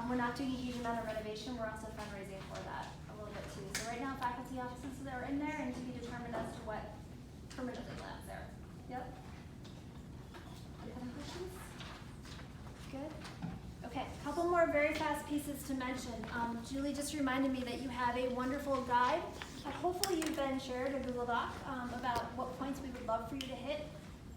We're not doing a huge amount of renovation, we're also fundraising for that a little bit too. So right now, faculty offices that are in there and to be determined as to what permanently lands there. Yep. Any other questions? Good. Okay, a couple more very fast pieces to mention. Julie just reminded me that you have a wonderful guide that hopefully you've been shared a Google Doc about what points we would love for you to hit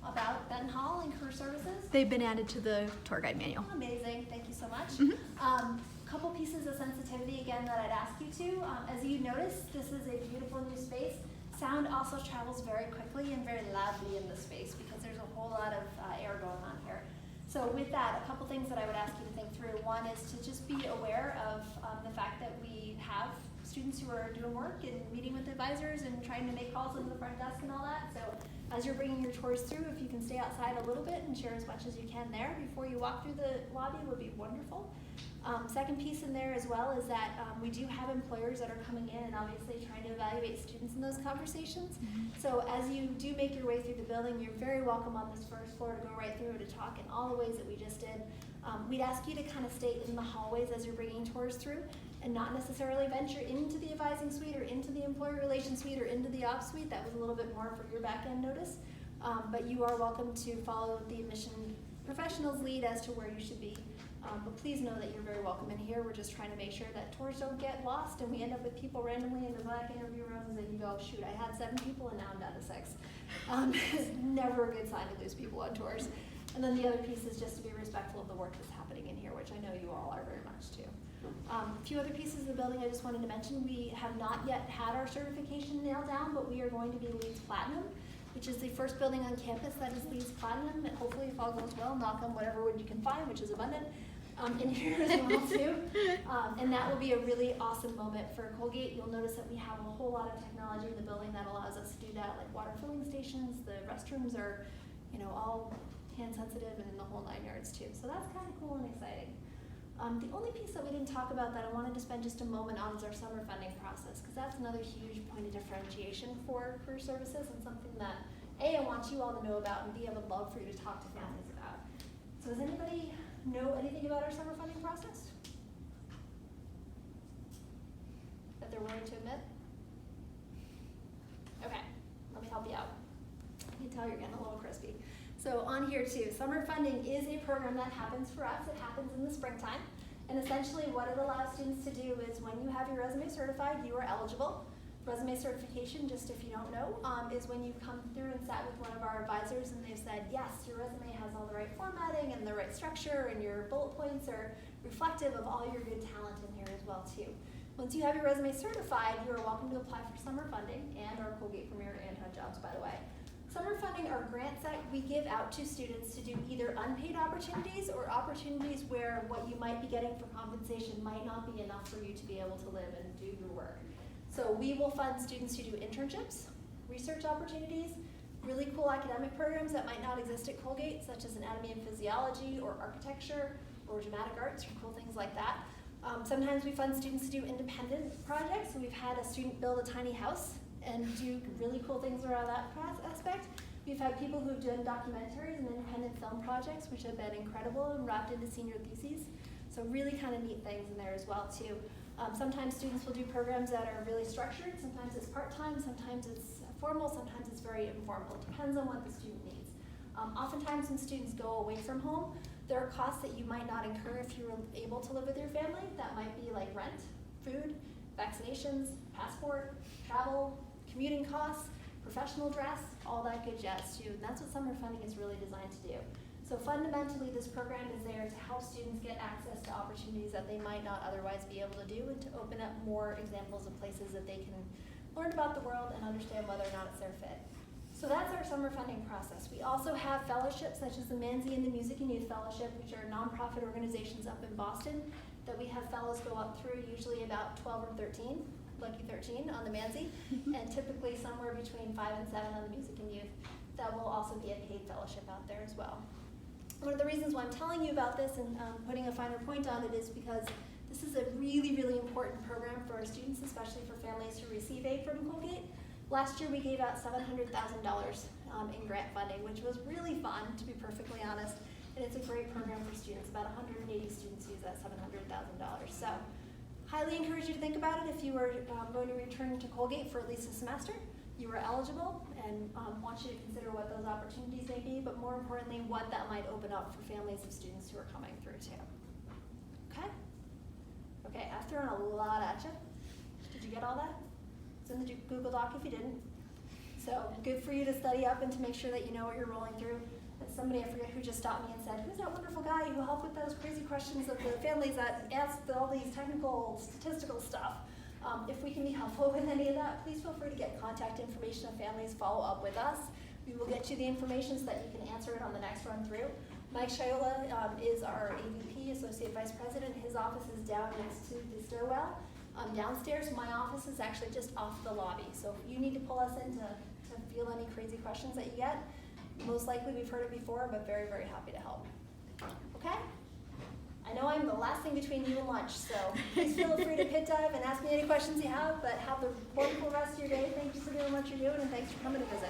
about Benton Hall and career services. They've been added to the tour guide manual. Amazing, thank you so much. Mm-hmm. Couple pieces of sensitivity again that I'd ask you to. As you notice, this is a beautiful new space. Sound also travels very quickly and very loudly in this space because there's a whole lot of air going on here. So with that, a couple things that I would ask you to think through. One is to just be aware of the fact that we have students who are doing work and meeting with advisors and trying to make calls into the front desk and all that. So as you're bringing your tours through, if you can stay outside a little bit and share as much as you can there before you walk through the lobby would be wonderful. Second piece in there as well is that we do have employers that are coming in and obviously trying to evaluate students in those conversations. Mm-hmm. So as you do make your way through the building, you're very welcome on this first floor to go right through to talk in all the ways that we just did. We'd ask you to kind of stay in the hallways as you're bringing tours through and not necessarily venture into the advising suite or into the employee relations suite or into the ops suite. That was a little bit more for your back end notice. But you are welcome to follow the admission professionals lead as to where you should be. But please know that you're very welcome in here. We're just trying to make sure that tours don't get lost and we end up with people randomly in the black interview rooms and you go, shoot, I had 7 people and now I'm down to 6. It's never a good sign to lose people on tours. And then the other piece is just to be respectful of the work that's happening in here, which I know you all are very much too. A few other pieces of the building I just wanted to mention. We have not yet had our certification nailed down, but we are going to be LEEDS Platinum, which is the first building on campus that is LEEDS Platinum, and hopefully if all goes well, knock on whatever wood you can find, which is abundant, in here as well too. And that will be a really awesome moment for Colgate. You'll notice that we have a whole lot of technology in the building that allows us to do that, like water filling stations. The restrooms are, all hand sensitive and in the whole 9 yards too. So that's kind of cool and exciting. The only piece that we didn't talk about that I wanted to spend just a moment on is our summer funding process, because that's another huge point of differentiation for career services and something that A, I want you all to know about, and B, I would love for you to talk to families about. So does anybody know anything about our summer funding process that they're willing to admit? Okay, let me help you out. You can tell you're getting a little crispy. So on here too, summer funding is a program that happens for us. It happens in the springtime. And essentially what it allows students to do is when you have your resume certified, you are eligible. Resume certification, just if you don't know, is when you come through and sat with one of our advisors and they've said, yes, your resume has all the right formatting and the right structure and your bullet points are reflective of all your good talent in here as well too. Once you have your resume certified, you are welcome to apply for summer funding and our Colgate Premier and HUD jobs, by the way. Summer funding are grants that we give out to students to do either unpaid opportunities or opportunities where what you might be getting for compensation might not be enough for you to be able to live and do your work. So we will fund students who do internships, research opportunities, really cool academic programs that might not exist at Colgate, such as anatomy and physiology or architecture or dramatic arts or cool things like that. Sometimes we fund students to do independent projects. So we've had a student build a tiny house and do really cool things around that aspect. We've had people who've done documentaries and independent film projects, which have been incredible and wrapped into senior theses. So really kind of neat things in there as well too. Sometimes students will do programs that are really structured. Sometimes it's part-time, sometimes it's formal, sometimes it's very informal. It depends on what the student needs. Oftentimes when students go away from home, there are costs that you might not incur if you were able to live with your family. That might be like rent, food, vaccinations, passport, travel, commuting costs, professional dress, all that good jazz too. And that's what summer funding is really designed to do. So fundamentally, this program is there to help students get access to opportunities that they might not otherwise be able to do and to open up more examples of places that they can learn about the world and understand whether or not it's their fit. So that's our summer funding process. We also have fellowships such as the Manzi and the Music and Youth Fellowship, which are nonprofit organizations up in Boston that we have fellows go up through, usually about 12 or 13. Lucky 13 on the Manzi, and typically somewhere between 5 and 7 on the Music and Youth. That will also be a paid fellowship out there as well. One of the reasons why I'm telling you about this and putting a finer point on it is because this is a really, really important program for our students, especially for families who receive aid from Colgate. Last year we gave out $700,000 in grant funding, which was really fun, to be perfectly honest. and it's a great program for students. About 180 students use that $700,000. So highly encourage you to think about it if you are going to return to Colgate for at least a semester. You are eligible, and want you to consider what those opportunities may be, but more importantly, what that might open up for families of students who are coming through too. Okay? Okay, I've thrown a lot at you. Did you get all that? It's in the Google Doc if you didn't. So good for you to study up and to make sure that you know what you're rolling through. And somebody, I forget who just stopped me and said, who's that wonderful guy who helped with those crazy questions of the families that asked all these technical, statistical stuff? If we can be helpful with any of that, please feel free to get contact information of families, follow up with us. We will get you the information so that you can answer it on the next run through. Mike Shiola is our AVP, Associate Vice President. His office is down next to the stairwell. Downstairs, my office is actually just off the lobby. So if you need to pull us in to feel any crazy questions that you get, most likely we've heard it before, but very, very happy to help. Okay? I know I'm the last thing between you and lunch, so please feel free to pit dive and ask me any questions you have, but have the wonderful rest of your day. Thank you for doing what you're doing, and thanks for coming to visit.